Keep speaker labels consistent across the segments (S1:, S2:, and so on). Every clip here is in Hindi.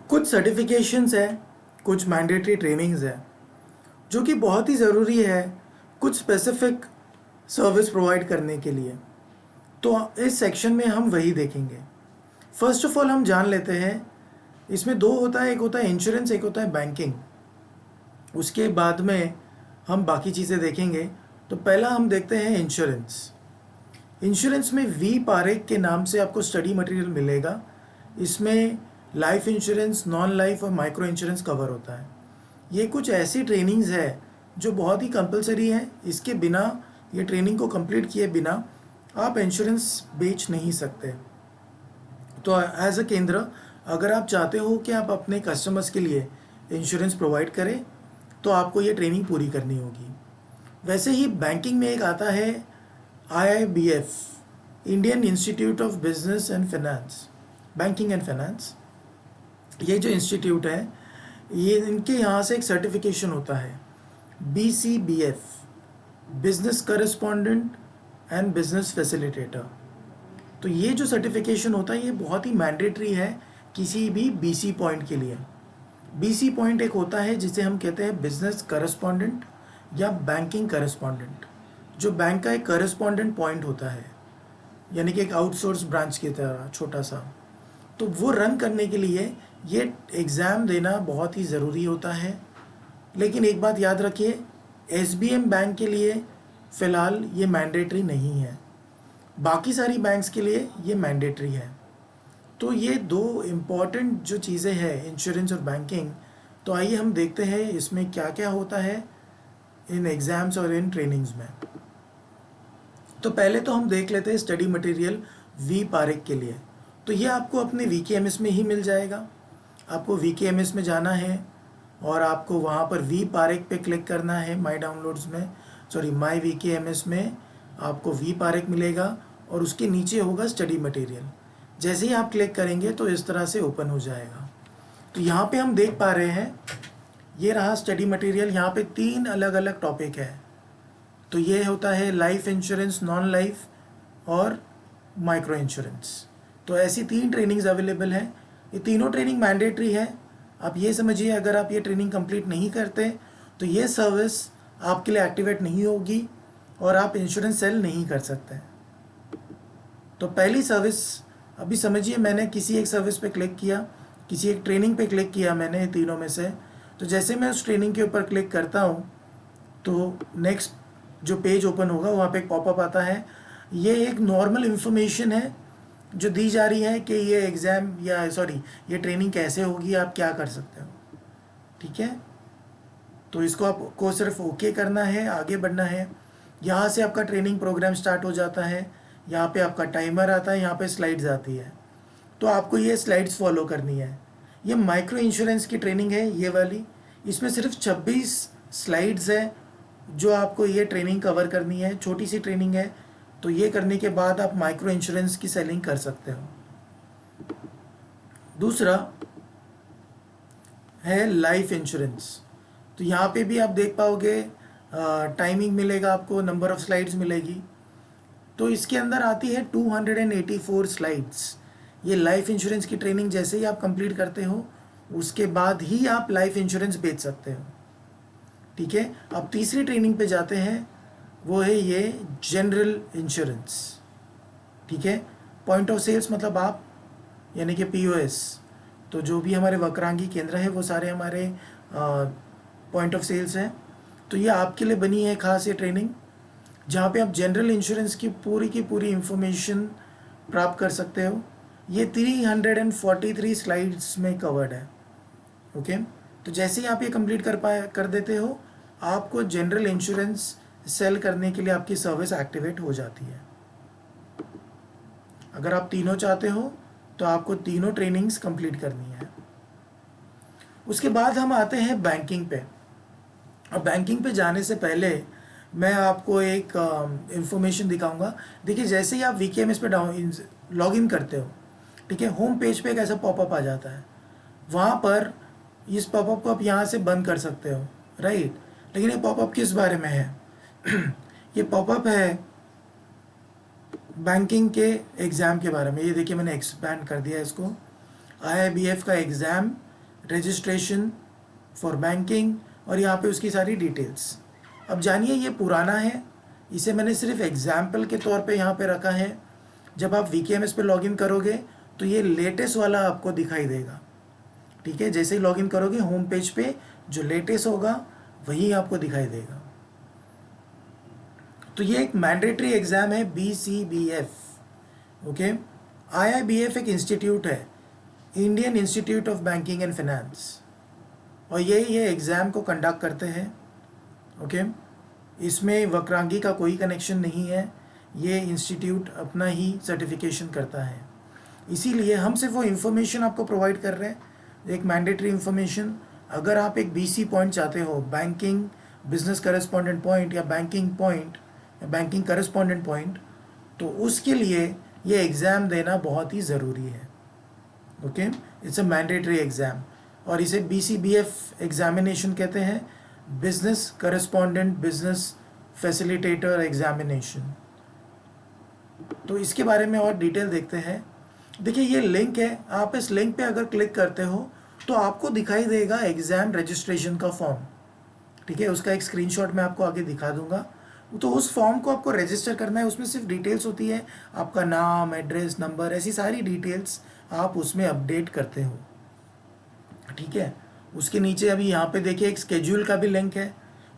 S1: कुछ सर्टिफिकेशंस है, कुछ मैंडेटरी ट्रेनिंग्स है जो कि बहुत ही ज़रूरी है कुछ स्पेसिफिक सर्विस प्रोवाइड करने के लिए। तो इस सेक्शन में हम वही देखेंगे। फर्स्ट ऑफ ऑल हम जान लेते हैं, इसमें दो होता है, एक होता है इंश्योरेंस, एक होता है बैंकिंग। उसके बाद में हम बाकी चीज़ें देखेंगे। तो पहला हम देखते हैं इंश्योरेंस। इंश्योरेंस में वी पारेख के नाम से आपको स्टडी मटेरियल मिलेगा। इसमें लाइफ इंश्योरेंस, नॉन लाइफ और माइक्रो इंश्योरेंस कवर होता है। ये कुछ ऐसी ट्रेनिंग्स है जो बहुत ही कंपलसरी है। इसके बिना, ये ट्रेनिंग को कंप्लीट किए बिना आप इंश्योरेंस बेच नहीं सकते। तो एज अ केंद्र, अगर आप चाहते हो कि आप अपने कस्टमर्स के लिए इंश्योरेंस प्रोवाइड करें तो आपको ये ट्रेनिंग पूरी करनी होगी। वैसे ही बैंकिंग में एक आता है IIBF, Indian institute of business and finance, banking and finance. ये जो इंस्टीट्यूट है, ये इनके यहाँ से एक सर्टिफिकेशन होता है BCBF, business correspondent and business facilitator. तो ये जो सर्टिफिकेशन होता है ये बहुत ही मैंडेटरी है किसी भी BC पॉइंट के लिए। BC पॉइंट एक होता है जिसे हम कहते हैं बिजनेस करस्पॉन्डेंट या बैंकिंग करस्पॉन्डेंट, जो बैंक का एक करस्पॉन्डेंट पॉइंट होता है, यानी कि एक आउटसोर्स ब्रांच की तरह छोटा सा। तो वो रन करने के लिए ये एग्ज़ाम देना बहुत ही ज़रूरी होता है। लेकिन एक बात याद रखिए, SBM बैंक के लिए फ़िलहाल ये मैंडेटरी नहीं है, बाकी सारी बैंक्स के लिए ये मैंडेटरी है। तो ये दो इम्पॉर्टेंट जो चीज़ें हैं, इंश्योरेंस और बैंकिंग। तो आइए हम देखते हैं इसमें क्या क्या होता है इन एग्ज़ाम्स और इन ट्रेनिंग्स में। तो पहले तो हम देख लेते हैं स्टडी मटेरियल वी पारेख के लिए। तो ये आपको अपने VKMS में ही मिल जाएगा। आपको VKMS में जाना है और आपको वहाँ पर वी पारेख पे क्लिक करना है। माई डाउनलोड्स में, सॉरी माई VKMS में आपको वी पारेख मिलेगा और उसके नीचे होगा स्टडी मटेरियल। जैसे ही आप क्लिक करेंगे तो इस तरह से ओपन हो जाएगा। तो यहाँ पे हम देख पा रहे हैं, ये रहा स्टडी मटेरियल। यहाँ पे 3 अलग अलग टॉपिक है। तो ये होता है लाइफ इंश्योरेंस, नॉन लाइफ और माइक्रो इंश्योरेंस। तो ऐसी 3 ट्रेनिंग्स अवेलेबल हैं। ये तीनों ट्रेनिंग मैंडेटरी है। आप ये समझिए, अगर आप ये ट्रेनिंग कंप्लीट नहीं करते तो ये सर्विस आपके लिए एक्टिवेट नहीं होगी और आप इंश्योरेंस सेल नहीं कर सकते। तो पहली सर्विस अभी समझिए, मैंने किसी एक सर्विस पे क्लिक किया, किसी एक ट्रेनिंग पे क्लिक किया मैंने तीनों में से। तो जैसे मैं उस ट्रेनिंग के ऊपर क्लिक करता हूँ तो नेक्स्ट जो पेज ओपन होगा वहाँ पे एक पॉपअप आता है। ये एक नॉर्मल इन्फॉर्मेशन है जो दी जा रही है कि ये एग्ज़ाम या सॉरी ये ट्रेनिंग कैसे होगी, आप क्या कर सकते हो। ठीक है, तो इसको आपको सिर्फ ओके करना है, आगे बढ़ना है। यहाँ से आपका ट्रेनिंग प्रोग्राम स्टार्ट हो जाता है। यहाँ पे आपका टाइमर आता है, यहाँ पे स्लाइड्स आती है। तो आपको ये स्लाइड्स फॉलो करनी है। ये माइक्रो इंश्योरेंस की ट्रेनिंग है ये वाली। इसमें सिर्फ 26 स्लाइड्स है जो आपको ये ट्रेनिंग कवर करनी है। छोटी सी ट्रेनिंग है, तो ये करने के बाद आप माइक्रो इंश्योरेंस की सेलिंग कर सकते हो। दूसरा है लाइफ इंश्योरेंस। तो यहाँ पे भी आप देख पाओगे, टाइमिंग मिलेगा आपको, नंबर ऑफ़ स्लाइड्स मिलेगी। तो इसके अंदर आती है 284 स्लाइड्स। ये लाइफ इंश्योरेंस की ट्रेनिंग जैसे ही आप कंप्लीट करते हो उसके बाद ही आप लाइफ इंश्योरेंस बेच सकते हो। ठीक है, अब तीसरी ट्रेनिंग पे जाते हैं, वो है ये जनरल इंश्योरेंस। ठीक है, पॉइंट ऑफ सेल्स मतलब आप, यानी कि POS। तो जो भी हमारे वक्रांगी केंद्र है वो सारे हमारे पॉइंट ऑफ सेल्स हैं। तो ये आपके लिए बनी है खास ये ट्रेनिंग, जहाँ पे आप जनरल इंश्योरेंस की पूरी इंफॉर्मेशन प्राप्त कर सकते हो। ये 343 स्लाइड्स में कवर्ड है। ओके, तो जैसे ही आप ये कंप्लीट कर देते हो, आपको जनरल इंश्योरेंस सेल करने के लिए आपकी सर्विस एक्टिवेट हो जाती है। अगर आप तीनों चाहते हो तो आपको तीनों ट्रेनिंग्स कंप्लीट करनी है। उसके बाद हम आते हैं बैंकिंग पे। अब बैंकिंग पे जाने से पहले मैं आपको एक इंफॉर्मेशन दिखाऊंगा। देखिए, जैसे ही आप VKMS पे लॉग इन करते हो, ठीक है, होम पेज पे एक ऐसा पॉपअप आ जाता है। वहाँ पर इस पॉपअप को आप यहाँ से बंद कर सकते हो, राइट। लेकिन ये पॉपअप किस बारे में है? ये पॉपअप है बैंकिंग के एग्ज़ाम के बारे में। ये देखिए, मैंने एक्सपैंड कर दिया इसको। IIBF का एग्ज़ाम रजिस्ट्रेशन फॉर बैंकिंग, और यहाँ पे उसकी सारी डिटेल्स। अब जानिए ये पुराना है, इसे मैंने सिर्फ एग्जाम्पल के तौर पे यहाँ पे रखा है। जब आप VKMS पे लॉगिन करोगे तो ये लेटेस्ट वाला आपको दिखाई देगा, ठीक है। जैसे ही लॉगिन करोगे होम पेज पे जो लेटेस्ट होगा वही आपको दिखाई देगा। तो ये एक मैंडेटरी एग्ज़ाम है BCBF, ओके। IIBF एक इंस्टीट्यूट है, Indian institute of banking and finance, और ये एग्ज़ाम को कंडक्ट करते हैं, ओके। इसमें वक्रांगी का कोई कनेक्शन नहीं है, ये इंस्टीट्यूट अपना ही सर्टिफिकेशन करता है। इसीलिए हम सिर्फ वो इन्फॉर्मेशन आपको प्रोवाइड कर रहे हैं, एक मैंडेटरी इन्फॉर्मेशन। अगर आप एक BC पॉइंट चाहते हो, बैंकिंग बिजनेस करेस्पॉन्डेंट पॉइंट या बैंकिंग पॉइंट या बैंकिंग करेस्पॉन्डेंट पॉइंट, तो उसके लिए ये एग्ज़ाम देना बहुत ही ज़रूरी है, okay. It's a mandatory exam, और इसे BCBF एग्जामिनेशन कहते हैं, business correspondent business facilitator examination. तो इसके बारे में और डिटेल देखते हैं। देखिए ये लिंक है, आप इस लिंक पे अगर क्लिक करते हो तो आपको दिखाई देगा एग्ज़ाम रजिस्ट्रेशन का फॉर्म, ठीक है। उसका एक स्क्रीनशॉट मैं आपको आगे दिखा दूंगा। तो उस फॉर्म को आपको रजिस्टर करना है, उसमें सिर्फ डिटेल्स होती है, आपका नाम, एड्रेस, नंबर, ऐसी सारी डिटेल्स आप उसमें अपडेट करते हो, ठीक है। उसके नीचे अभी यहाँ पे देखिए एक स्केड्यूल का भी लिंक है,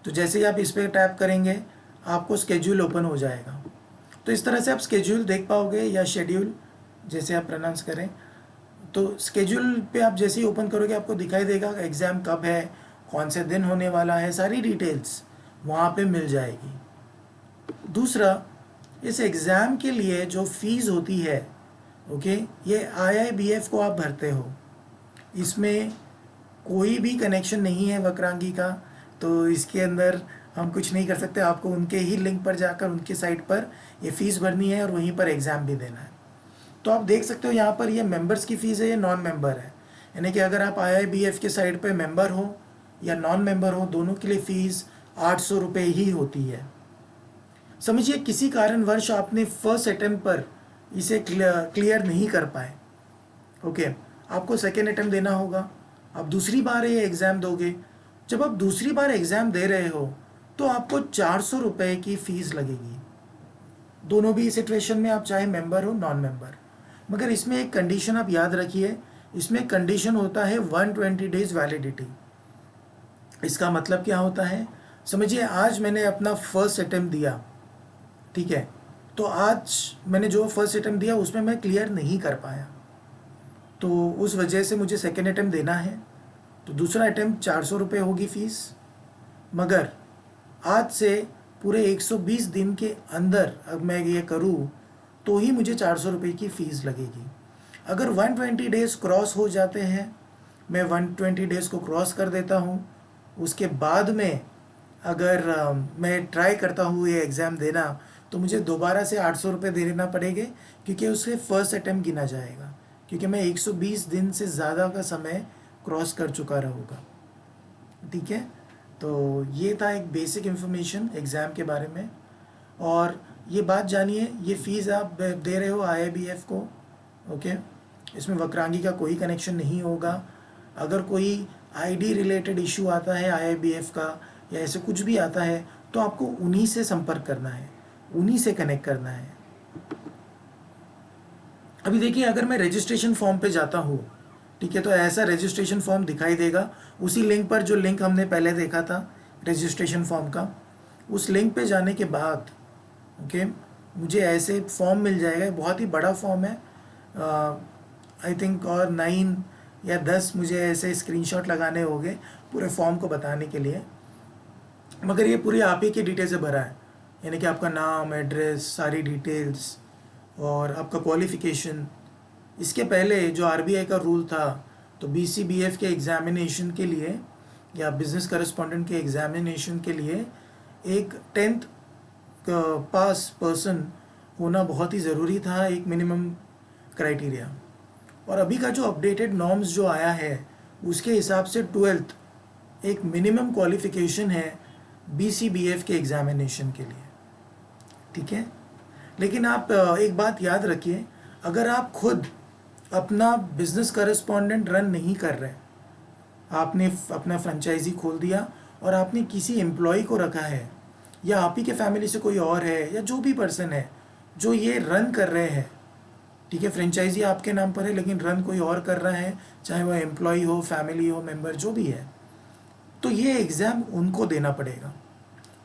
S1: तो जैसे ही आप इस पर टैप करेंगे आपको स्केड्यूल ओपन हो जाएगा। तो इस तरह से आप स्केड्यूल देख पाओगे, या शेड्यूल जैसे आप प्रोनाउंस करें। तो स्केड्यूल पे आप जैसे ही ओपन करोगे आपको दिखाई देगा एग्ज़ाम कब है, कौन से दिन होने वाला है, सारी डिटेल्स वहाँ पे मिल जाएगी। दूसरा, इस एग्ज़ाम के लिए जो फीस होती है, ओके, ये IIBF को आप भरते हो, इसमें कोई भी कनेक्शन नहीं है वक्रांगी का, तो इसके अंदर हम कुछ नहीं कर सकते। आपको उनके ही लिंक पर जाकर उनके साइट पर ये फ़ीस भरनी है और वहीं पर एग्ज़ाम भी देना है। तो आप देख सकते हो यहाँ पर ये मेंबर्स की फ़ीस है, ये नॉन मेंबर है, यानी कि अगर आप IIBF के साइट पे मेंबर हो या नॉन मेंबर हो, दोनों के लिए फ़ीस 800 रुपये ही होती है। समझिए किसी कारणवश आपने फर्स्ट अटेम्प्ट पर इसे क्लियर नहीं कर पाए, ओके, आपको सेकेंड अटेम्प्ट देना होगा, आप दूसरी बार ये एग्ज़ाम दोगे। जब आप दूसरी बार एग्ज़ाम दे रहे हो तो आपको 400 रुपये की फ़ीस लगेगी, दोनों भी सिचुएशन में, आप चाहे मेंबर हो नॉन मेंबर। मगर इसमें एक कंडीशन आप याद रखिए, इसमें कंडीशन होता है 120 डेज वैलिडिटी। इसका मतलब क्या होता है, समझिए आज मैंने अपना फर्स्ट अटेम्प्ट दिया, ठीक है, तो आज मैंने जो फर्स्ट अटेम्प्ट दिया उसमें मैं क्लियर नहीं कर पाया, तो उस वजह से मुझे सेकेंड अटेम्प्ट देना है, तो दूसरा अटेम्प्ट 400 रुपये होगी फ़ीस। मगर आज से पूरे 120 दिन के अंदर अब मैं ये करूँ तो ही मुझे 400 रुपये की फ़ीस लगेगी। अगर 120 डेज़ क्रॉस हो जाते हैं, मैं 120 डेज़ को क्रॉस कर देता हूँ, उसके बाद में अगर मैं ट्राई करता हूँ ये एग्ज़ाम देना, तो मुझे दोबारा से 800 रुपये देना पड़ेंगे, क्योंकि उससे फर्स्ट अटेम्प्ट गिना जाएगा, क्योंकि मैं 120 दिन से ज़्यादा का समय क्रॉस कर चुका रहूँगा, ठीक है। तो ये था एक बेसिक इन्फॉर्मेशन एग्ज़ाम के बारे में। और ये बात जानिए, ये फ़ीस आप दे रहे हो IIBF को, ओके, इसमें वक्रांगी का कोई कनेक्शन नहीं होगा। अगर कोई ID रिलेटेड इशू आता है IIBF का या ऐसे कुछ भी आता है, तो आपको उन्हीं से संपर्क करना है, उन्हीं से कनेक्ट करना है। अभी देखिए अगर मैं रजिस्ट्रेशन फॉर्म पे जाता हूँ, ठीक है, तो ऐसा रजिस्ट्रेशन फॉर्म दिखाई देगा उसी लिंक पर, जो लिंक हमने पहले देखा था रजिस्ट्रेशन फॉर्म का। उस लिंक पे जाने के बाद, ओके, मुझे ऐसे फॉर्म मिल जाएगा, बहुत ही बड़ा फॉर्म है, आई थिंक, और 9 या 10 मुझे ऐसे स्क्रीनशॉट लगाने होंगे पूरे फॉर्म को बताने के लिए। मगर ये पूरी आप ही की डिटेल से भरा है, यानी कि आपका नाम, एड्रेस, सारी डिटेल्स और आपका क्वालिफ़िकेशन। इसके पहले जो RBI का रूल था, तो BCBF के एग्ज़ामिनेशन के लिए या बिज़नेस करेस्पॉन्डेंट के एग्ज़ामिनेशन के लिए एक 10th पास पर्सन होना बहुत ही ज़रूरी था, एक मिनिमम क्राइटेरिया। और अभी का जो अपडेटेड नॉर्म्स जो आया है उसके हिसाब से 12th एक मिनिमम क्वालिफ़िकेशन है BCBF के एग्ज़ामिनेशन के लिए, ठीक है। लेकिन आप एक बात याद रखिए, अगर आप खुद अपना बिज़नेस करेस्पॉन्डेंट रन नहीं कर रहे, आपने अपना फ्रेंचाइजी खोल दिया और आपने किसी एम्प्लॉय को रखा है, या आप ही के फैमिली से कोई और है, या जो भी पर्सन है जो ये रन कर रहे हैं, ठीक है, फ्रेंचाइजी आपके नाम पर है लेकिन रन कोई और कर रहा है, चाहे वह एम्प्लॉय हो, फैमिली हो, मेंबर जो भी है, तो ये एग्ज़ाम उनको देना पड़ेगा।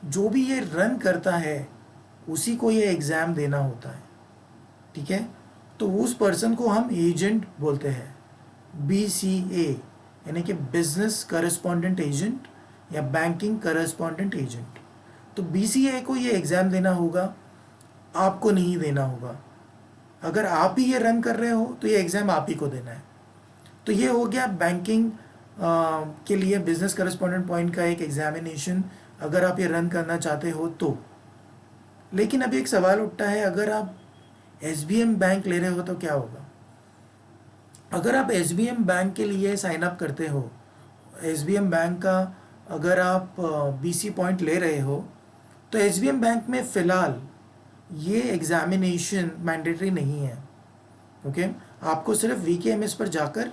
S1: जो भी ये रन करता है उसी को ये एग्ज़ाम देना होता है, ठीक है। तो उस पर्सन को हम एजेंट बोलते हैं, BCA, यानी कि बिजनेस करस्पॉन्डेंट एजेंट या बैंकिंग करस्पॉन्डेंट एजेंट। तो BCA को ये एग्ज़ाम देना होगा, आपको नहीं देना होगा। अगर आप ही ये रन कर रहे हो तो ये एग्ज़ाम आप ही को देना है। तो ये हो गया बैंकिंग के लिए बिजनेस करस्पॉन्डेंट पॉइंट का एक एग्जामिनेशन, अगर आप ये रन करना चाहते हो तो। लेकिन अभी एक सवाल उठता है, अगर आप SBM बैंक ले रहे हो तो क्या होगा? अगर आप SBM बैंक के लिए साइन अप करते हो, SBM बैंक का अगर आप BC पॉइंट ले रहे हो, तो SBM बैंक में फ़िलहाल ये एग्ज़ामिनेशन मैंडेटरी नहीं है, ओके। आपको सिर्फ VKMS पर जाकर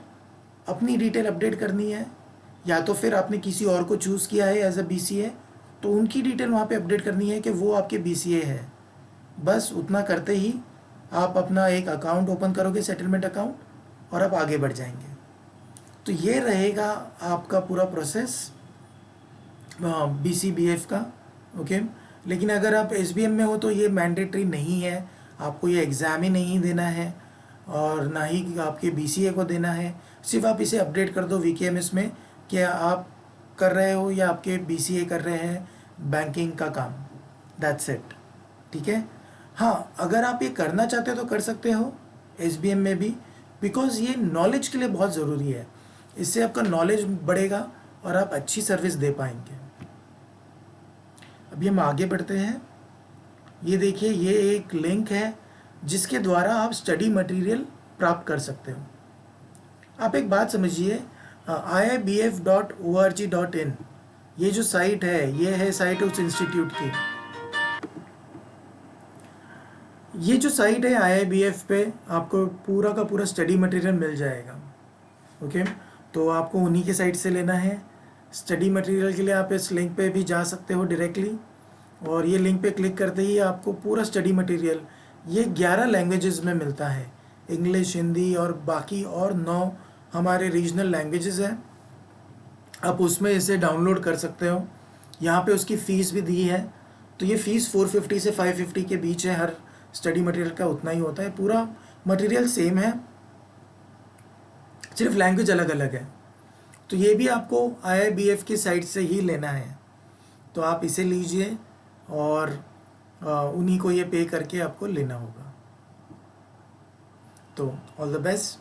S1: अपनी डिटेल अपडेट करनी है, या तो फिर आपने किसी और को चूज़ किया है एज अ BCA, तो उनकी डिटेल वहाँ पे अपडेट करनी है कि वो आपके BCA है। बस उतना करते ही आप अपना एक अकाउंट ओपन करोगे, सेटलमेंट अकाउंट, और आप आगे बढ़ जाएंगे। तो ये रहेगा आपका पूरा प्रोसेस BCBF का, ओके। लेकिन अगर आप SBM में हो तो ये मैंडेटरी नहीं है, आपको ये एग्ज़ाम ही नहीं देना है और ना ही आपके BCA को देना है। सिर्फ आप इसे अपडेट कर दो VKMS में कि आप कर रहे हो या आपके BCA कर रहे हैं बैंकिंग का काम, दैट्स इट, ठीक है। हाँ, अगर आप ये करना चाहते हो तो कर सकते हो SBM में भी, बिकॉज़ ये नॉलेज के लिए बहुत ज़रूरी है। इससे आपका नॉलेज बढ़ेगा और आप अच्छी सर्विस दे पाएंगे। अभी हम आगे बढ़ते हैं। ये देखिए, ये एक लिंक है जिसके द्वारा आप स्टडी मटेरियल प्राप्त कर सकते हो। आप एक बात समझिए, iibf.org.in ये जो साइट है, ये है साइट उस इंस्टीट्यूट की। ये जो साइट है IIBF पे आपको पूरा का पूरा स्टडी मटेरियल मिल जाएगा, ओके। तो आपको उन्हीं के साइट से लेना है। स्टडी मटेरियल के लिए आप इस लिंक पे भी जा सकते हो डायरेक्टली, और ये लिंक पे क्लिक करते ही आपको पूरा स्टडी मटेरियल ये 11 लैंग्वेजेस में मिलता है, इंग्लिश, हिंदी और बाकी और 9 हमारे रीजनल लैंग्वेजेस हैं। आप उसमें इसे डाउनलोड कर सकते हो। यहाँ पे उसकी फ़ीस भी दी है, तो ये फ़ीस 450 से 550 के बीच है। हर स्टडी मटेरियल का उतना ही होता है, पूरा मटेरियल सेम है, सिर्फ लैंग्वेज अलग अलग है। तो ये भी आपको IIBF की साइट से ही लेना है, तो आप इसे लीजिए और उन्हीं को ये पे करके आपको लेना होगा। तो ऑल द बेस्ट।